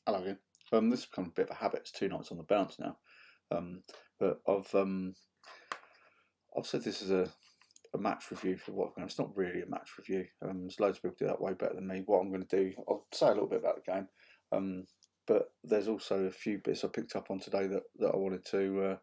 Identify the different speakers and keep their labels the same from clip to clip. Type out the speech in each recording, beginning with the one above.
Speaker 1: Hello again. This has become a bit of a habit. It's 2 nights on the bounce now. But I've said this is a match review for Watford. It's not really a match review. There's loads of people do that way better than me. What I'm going to do, I'll say a little bit about the game. But there's also a few bits I picked up on today that I wanted to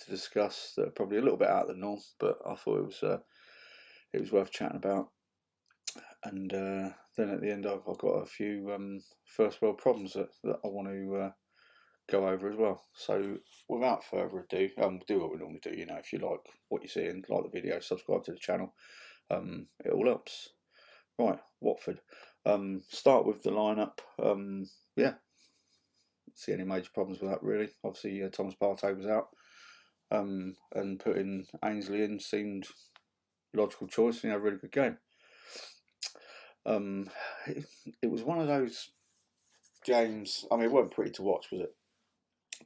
Speaker 1: discuss that are probably a little bit out of the norm, but I thought it was worth chatting about. And then at the end, I've got a few first world problems that I want to go over as well. So without further ado, do what we normally do. You know, if you like what you see and like the video, subscribe to the channel. It all helps. Right, Watford. Start with the lineup. Yeah, see any major problems with that really. Obviously, Thomas Partey was out, and putting Ainsley in seemed logical choice. You know, really good game. It was one of those games. I mean, it wasn't pretty to watch, was it?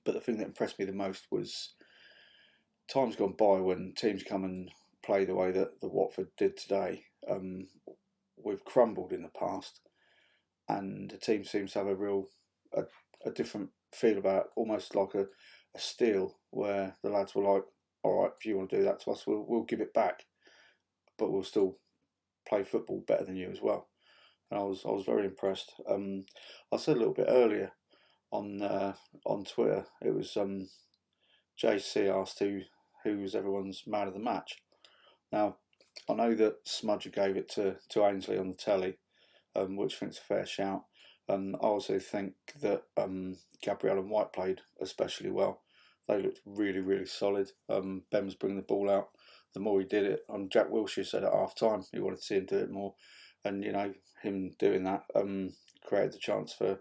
Speaker 1: But the thing that impressed me the most was times gone by when teams come and play the way that the Watford did today. We've crumbled in the past, and the team seems to have a different feel about it, almost like a steal, where the lads were like, "All right, if you want to do that to us, we'll give it back, but we'll still play football better than you as well." And I was very impressed. I said a little bit earlier on Twitter. It was JC asked who was everyone's man of the match. Now I know that Smudger gave it to Ainsley on the telly, which I think's a fair shout. I also think that Gabriel and White played especially well. They looked really solid. Ben was bringing the ball out. The more he did it, and Jack Wilshere said at half time he wanted to see him do it more, and you know him doing that created the chance for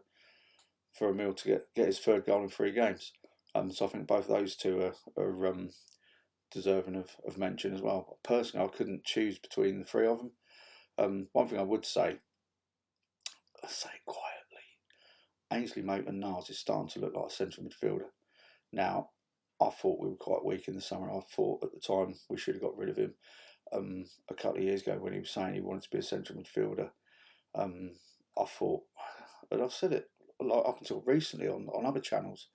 Speaker 1: Emil to get his third goal in 3 games. So I think both of those two are deserving of mention as well. Personally, I couldn't choose between the 3 of them. One thing I would say, I say it quietly, Ainsley Maitland-Niles is starting to look like a central midfielder. Now, I thought we were quite weak in the summer. I thought at the time we should have got rid of him a couple of years ago when he was saying he wanted to be a central midfielder. I thought, and I've said it up until recently on other channels,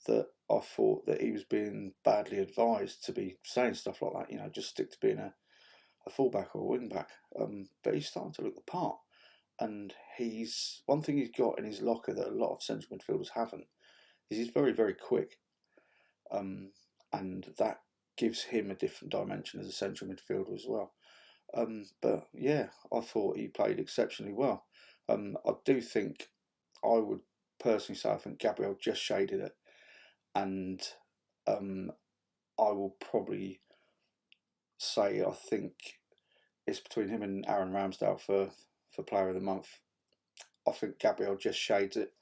Speaker 1: that I thought that he was being badly advised to be saying stuff like that. You know, just stick to being a fullback or a wing back. But he's starting to look the part. And one thing he's got in his locker that a lot of central midfielders haven't is he's very quick. And that gives him a different dimension as a central midfielder as well. But yeah, I thought he played exceptionally well. I do think I would personally say I think Gabriel just shaded it, and I will probably say I think it's between him and Aaron Ramsdale for Player of the Month. I think Gabriel just shades it.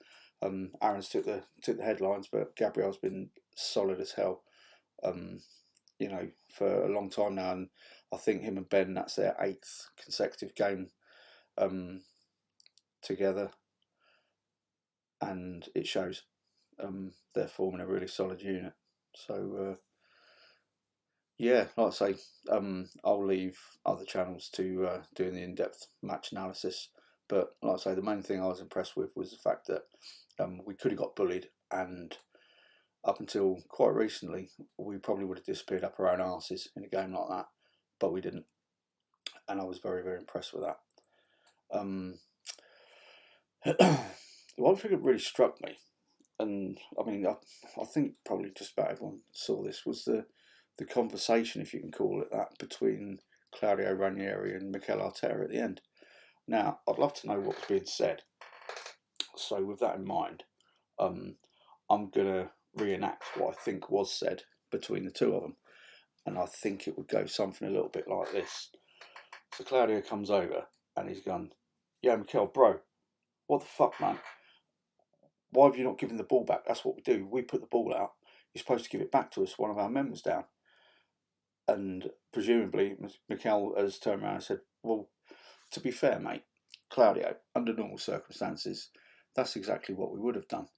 Speaker 1: Aaron's took the headlines, but Gabriel's been solid as hell. You know, for a long time now, and I think him and Ben, that's their 8th consecutive game together, and it shows. They're forming a really solid unit. So yeah, like I say, I'll leave other channels to doing the in-depth match analysis. But like I say, the main thing I was impressed with was the fact that we could have got bullied, and up until quite recently, we probably would have disappeared up our own arses in a game like that, but we didn't, and I was very impressed with that. The one thing that really struck me, and I mean, I think probably just about everyone saw this, was the conversation, if you can call it that, between Claudio Ranieri and Mikel Arteta at the end. Now, I'd love to know what was being said. So with that in mind, I'm going to reenact what I think was said between the 2 of them. And I think it would go something a little bit like this. So Claudio comes over and he's gone, "Yeah, Mikel, bro, what the fuck, man? Why have you not given the ball back? That's what we do. We put the ball out. You're supposed to give it back to us. One of our members down." And presumably, Mikel has turned around and said, "Well, to be fair, mate, Claudio, under normal circumstances, that's exactly what we would have done.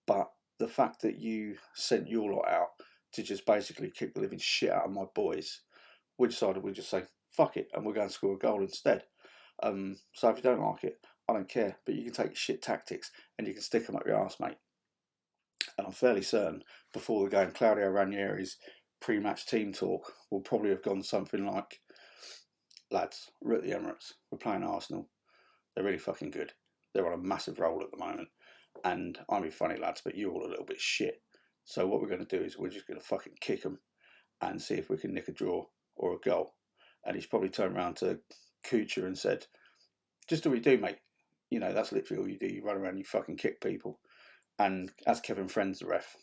Speaker 1: But the fact that you sent your lot out to just basically kick the living shit out of my boys, we decided we'd just say, fuck it, and we're going to score a goal instead. So if you don't like it, I don't care. But you can take your shit tactics and you can stick them up your arse, mate. And I'm fairly certain before the game, Claudio Ranieri's pre-match team talk will probably have gone something like, lads, we're at the Emirates, we're playing Arsenal, they're really fucking good, they're on a massive roll at the moment, and I mean funny lads, but you're all a little bit shit, so what we're going to do is we're just going to fucking kick them and see if we can nick a draw or a goal. And he's probably turned around to Kuchar and said, just do what you do, mate, you know, that's literally all you do, you run around and you fucking kick people. And as Kevin Friend's the ref,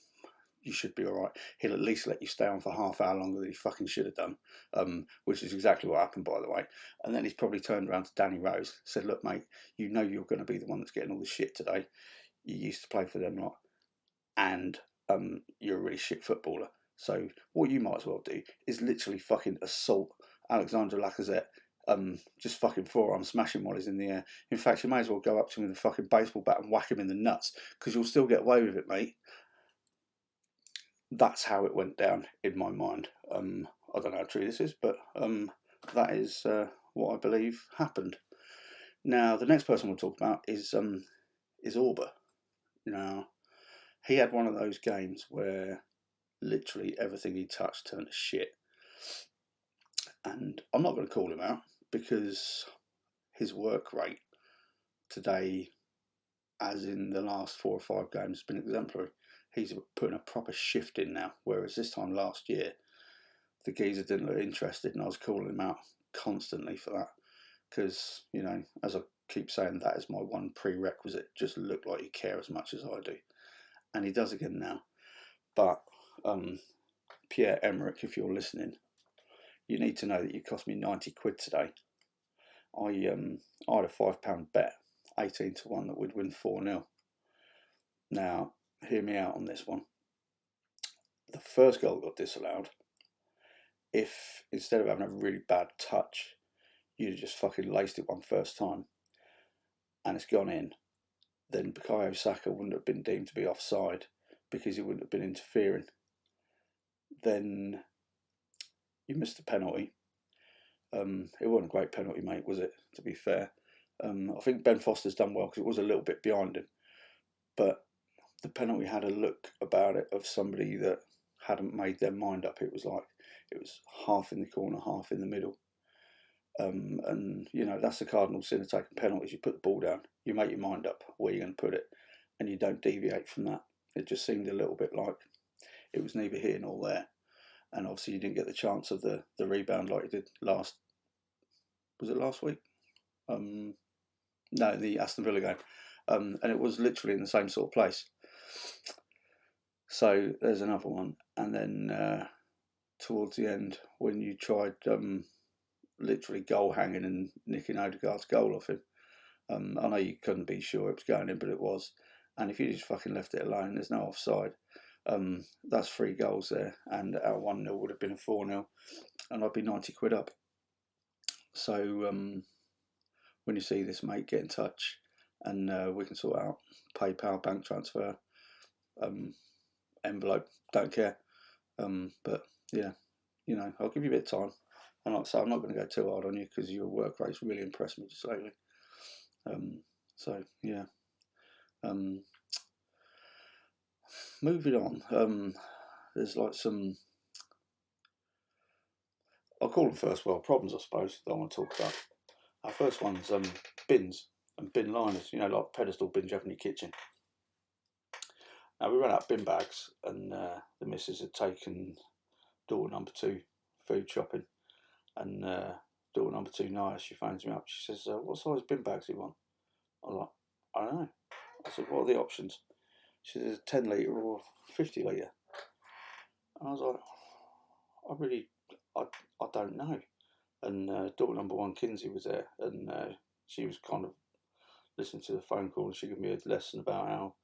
Speaker 1: you should be all right. He'll at least let you stay on for half hour longer than he fucking should have done, which is exactly what happened, by the way. And then he's probably turned around to Danny Rose, said, look, mate, you know you're going to be the one that's getting all the shit today. You used to play for them lot, and you're a really shit footballer. So what you might as well do is literally fucking assault Alexandre Lacazette, just fucking forearm smash him while he's in the air. In fact, you may as well go up to him with a fucking baseball bat and whack him in the nuts, because you'll still get away with it, mate. That's how it went down in my mind. I don't know how true this is, but that is what I believe happened. Now, the next person we'll talk about is Auba. Now, he had one of those games where literally everything he touched turned to shit. And I'm not going to call him out because his work rate today, as in the last 4 or 5 games, has been exemplary. He's putting a proper shift in now, whereas this time last year, the geezer didn't look interested, and I was calling him out constantly for that. Because, you know, as I keep saying, that is my one prerequisite. Just look like you care as much as I do. And he does again now. But Pierre-Emerick, if you're listening, you need to know that you cost me 90 quid today. I had a £5 bet, 18 to 1, that we'd win 4-0. Now, hear me out on this one. The first goal got disallowed. If instead of having a really bad touch, you'd have just fucking laced it one first time and it's gone in, then Bukayo Saka wouldn't have been deemed to be offside because he wouldn't have been interfering. Then you missed a penalty. It wasn't a great penalty, mate, was it, to be fair? I think Ben Foster's done well because it was a little bit behind him. But the penalty had a look about it of somebody that hadn't made their mind up. It was like it was half in the corner, half in the middle. And, you know, that's the cardinal sin of taking penalties. You put the ball down, you make your mind up where you're going to put it, and you don't deviate from that. It just seemed a little bit like it was neither here nor there. And obviously you didn't get the chance of the rebound like you did last week? No, the Aston Villa game. And it was literally in the same sort of place. So there's another one. And then towards the end, when you tried literally goal hanging and nicking Odegaard's goal off him, I know you couldn't be sure it was going in, but it was. And if you just fucking left it alone, there's no offside. That's 3 goals there, and our 1-0 would have been a 4-0, and I'd be 90 quid up. So when you see this, mate, get in touch, and we can sort out PayPal, bank transfer, envelope, don't care. But yeah, you know, I'll give you a bit of time. And like I say, I'm not going to go too hard on you because your work rate's really impressed me just lately. So yeah. Moving on, there's like some, I'll call them first world problems, I suppose, that I want to talk about. Our first one's bins and bin liners, you know, like pedestal bins you have in your kitchen. Now, we ran out of bin bags, and the missus had taken daughter number 2 food shopping, and daughter number 2, Naya, she phones me up. She says, what size bin bags do you want? I'm like, I don't know. I said, what are the options? She says, 10 litre or 50 litre. And I was like, I don't know. And daughter number 1, Kinsey, was there, and she was kind of listening to the phone call, and she gave me a lesson about how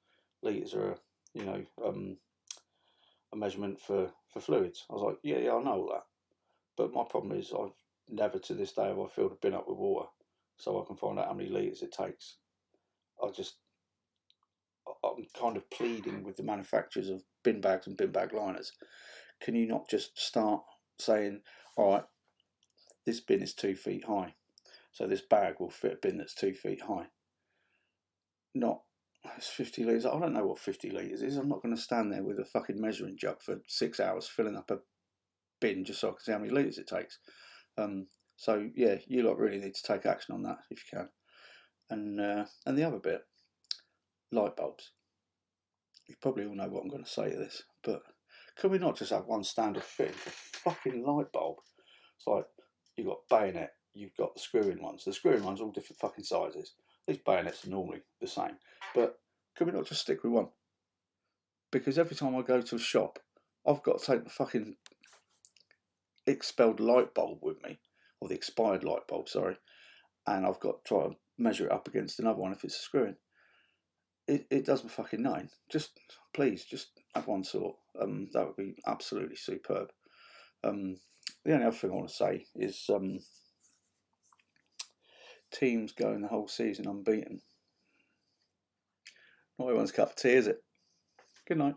Speaker 1: litres are, you know, a measurement for fluids. I was like, yeah, I know all that. But my problem is I've never to this day have I filled a bin up with water so I can find out how many litres it takes. I'm kind of pleading with the manufacturers of bin bags and bin bag liners. Can you not just start saying, all right, this bin is 2 feet high, so this bag will fit a bin that's 2 feet high? not. It's 50 litres. I don't know what 50 litres is. I'm not going to stand there with a fucking measuring jug for 6 hours filling up a bin just so I can see how many litres it takes. So yeah, you lot really need to take action on that if you can. And the other bit, light bulbs. You probably all know what I'm going to say to this, but can we not just have one standard fitting for fucking light bulb? It's like you've got bayonet, you've got the screw-in ones. The screw-in ones are all different fucking sizes. These bayonets are normally the same, but can we not just stick with one? Because every time I go to a shop, I've got to take the fucking expelled light bulb with me, or the expired light bulb, sorry, and I've got to try and measure it up against another one if it's a screw-in. It does my fucking nine. Just please, just have one sort. That would be absolutely superb. The only other thing I want to say is teams going the whole season unbeaten. Not everyone's cup of tea, is it? Good night.